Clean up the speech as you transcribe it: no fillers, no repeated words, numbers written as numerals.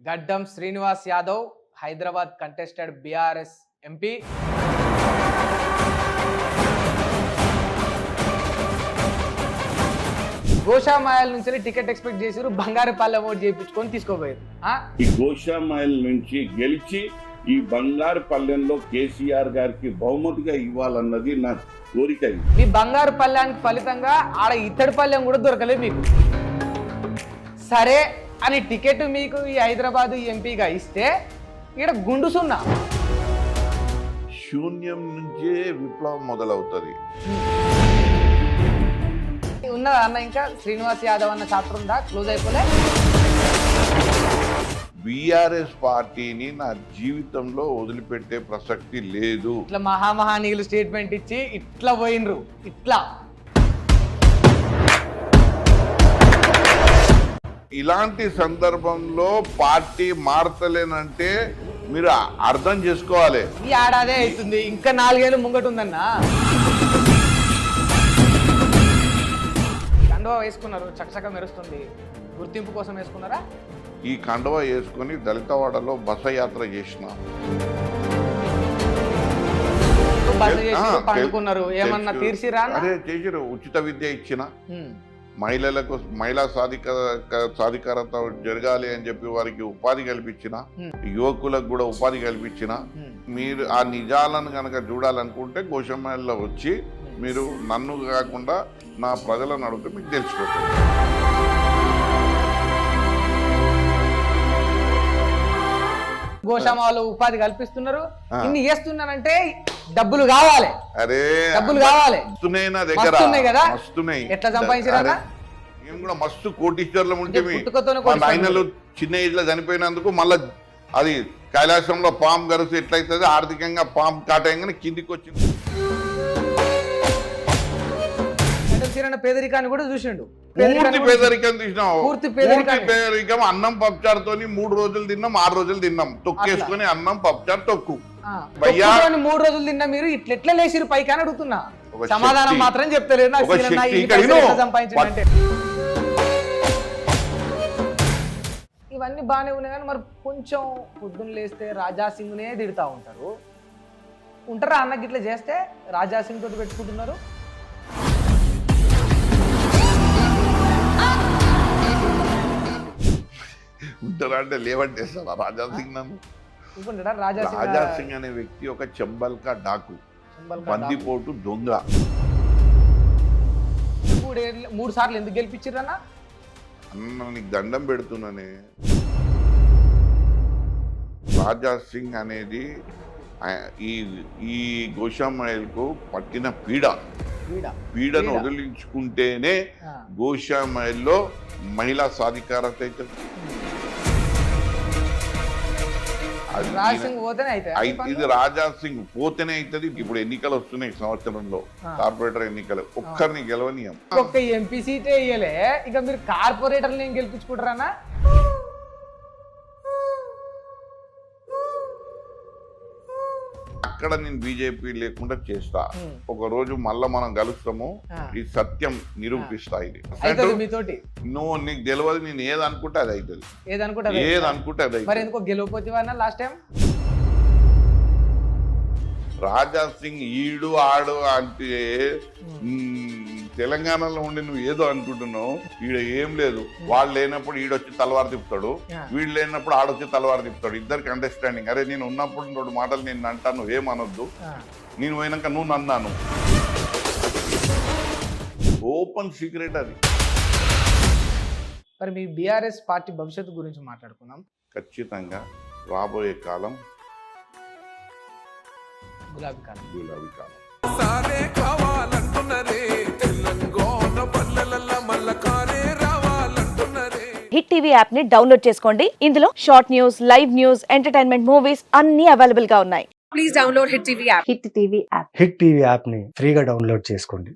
గడ్డం Srinivas Yadav Hyderabad contested BRS MP. Goshamahal నుంచి ticket expect చేసారు, బంగారుపల్లె ఓటు చేయించుకొని తీసుకోపోయారు. ఈ గోషామాయల నుంచి గెలిచి ఈ బంగారుపల్లెంలో కేసీఆర్ గారికి బహుమతిగా ఇవ్వాలన్నది నా కోరిక. మీ బంగారుపల్లెనికి ఫలితంగా ఆడ ఇత్తడి పల్లెం కూడా దొరకలేదు మీకు. సరే అని టికెట్ మీకు ఈ హైదరాబాద్ ఎంపీగా ఇస్తే ఇక్కడ గుండు సున్నా. శూన్యం నుంచే విప్లవం మొదలవుతుంది. ఉన్నదా అన్న ఇంకా శ్రీనివాస్ యాదవ్ అన్న చాప్టర్ ఉందా, క్లోజ్ అయిపోలే? బీఆర్ఎస్ పార్టీని నా జీవితంలో వదిలిపెట్టే ప్రసక్తి లేదు. ఇట్లా మహామహానీయులు స్టేట్మెంట్ ఇచ్చి ఇట్లా పోయినరు. ఇట్లా ఇలాంటి సందర్భంలో పార్టీ మారతలేనంటే మీరు అర్థం చేసుకోవాలి. ఈ ఏడాదే అవుతుంది, ఇంకా 4 ఏళ్ళు ముంగట ఉందన్నా. కండువా వేసుకున్నారు, చకచక మెరుస్తుంది. గుర్తింపు కోసం వేసుకున్నారా? ఈ కండువా వేసుకొని దళితవాడలో బస యాత్ర చేసిన. పండుకున్నారు, ఏమన్నా తీర్చిరా? అదే చేసిరు. ఉచిత విద్య ఇచ్చిన, మహిళలకు మహిళా సాధికారత జరగాలి అని చెప్పి వారికి ఉపాధి కల్పించిన, యువకులకు కూడా ఉపాధి కల్పించిన. మీరు ఆ నిజాలను కనుక చూడాలనుకుంటే గోషామాయల్లో వచ్చి మీరు నన్ను కాకుండా నా ప్రజలను అడిగితే మీకు తెలిసిపోతుంది. గోషామాలో ఉపాధి కల్పిస్తున్నారు, ఇన్ని చేస్తున్నానంటే డబ్బులు కావాలి. అరే డబ్బులు కావాలి. నా దగ్గర కదా, మస్తున్నాయి. ఎట్లా సంపాదించారా? మేము కూడా మస్తు కోటీశ్వర్లం ఉంటే ఆయనలు చిన్న ఏజ్ లో చనిపోయినందుకు మళ్ళా అది కైలాసంలో పాము గరుసు ఎట్లయితుంది, ఆర్థికంగా పాము కాటంగానే కిందికి వచ్చింది. పేదరికాన్ని కూడా చూసిండు. పూర్తి పేదరికం చూసినాం. పూర్తి పేదరికం. అన్నం పప్పుచారుతో 3 రోజులు తిన్నాం, 6 రోజులు తిన్నాం. తొక్కేసుకుని అన్నం పప్పుచారు తొక్కు. 3 రోజులు తిన్నా మీరు ఇట్లెట్లా లేచిరు పైకి అని అడుగుతున్నా. సమాధానం మాత్రం చెప్తలేదు. సంపాదించండి ఇవన్నీ బాగానే ఉన్నాయి కానీ మరి కొంచెం పొద్దున్న లేస్తే రాజాసింగ్నే తిడతా ఉంటారా? అన్నకి ఇట్లా చేస్తే రాజాసింగ్ తోటి పెట్టుకుంటున్నారు. ఉంటారా అంటే లేవంటేస్తాడా రాజాసింగ్ నన్ను? రాజాసింగ్ అనే వ్యక్తి ఒక చెంబల్కా డాకు, బందిపోటు దొంగ. 3 సార్లు ఎందుకు గెలిపించారన్నా? అన్న నీకు దండం పెడుతున్నానే. రాజాసింగ్ అనేది ఈ గోషామాయలకు పట్టిన పీడను వదిలించుకుంటేనే గోషామాయల్లో మహిళా సాధికారత అవుతుంది. ఇది రాజాసింగ్ పోతేనే అవుతుంది. ఇప్పుడు ఎన్నికలు వస్తున్నాయి సంవత్సరంలో, కార్పొరేటర్ ఎన్నికలు. ఒక్కరిని గెలవనీయం. ఒక్క ఎంపీ సీటే ఇయ్యలే, ఇక మీరు కార్పొరేటర్ని ఏం గెలిపించుకుంటారా? అక్కడ నేను బీజేపీ లేకుండా చేస్తా. ఒక రోజు మళ్ళా మనం కలుస్తాము, ఈ సత్యం నిరూపిస్తా. ఇది నువ్వు నీకు తెలియదు, నేను ఏది అనుకుంటే అది అవుతుంది. ఏది అనుకుంటే అది అవుతుంది. ఎందుకో గెలవపోతే లాస్ట్ టైం రాజాసింగ్ ఈడు ఆడు అంటే తెలంగాణలో ఉండి నువ్వు ఏదో అనుకుంటున్నావు. ఈడ ఏం లేదు. వాళ్ళు లేనప్పుడు ఈడొచ్చి తలవారు తిప్పుతాడు, వీడు లేనప్పుడు ఆడొచ్చి తలవారు తిప్పుతాడు. ఇద్దరికి అండర్స్టాండింగ్. అరే నేను ఉన్నప్పుడు 2 మాటలు నేను అంటాను, నువ్వేమనొద్దు. నేను పోయినాక నువ్వు నన్నాను. ఓపెన్ సీక్రెట్ అది. మరి మీ బీఆర్ఎస్ పార్టీ భవిష్యత్తు గురించి మాట్లాడుకున్నాం. ఖచ్చితంగా రాబోయే కాలం గులాబీ కాలం. హిట్ టీవీ యాప్ ని డౌన్లోడ్ చేసుకోండి. ఇందులో short news, live news, entertainment movies అన్ని అవైలబుల్ గా ఉన్నాయి. Please download hit TV app. Hit TV app ని ఫ్రీగా డౌన్లోడ్ చేసుకోండి.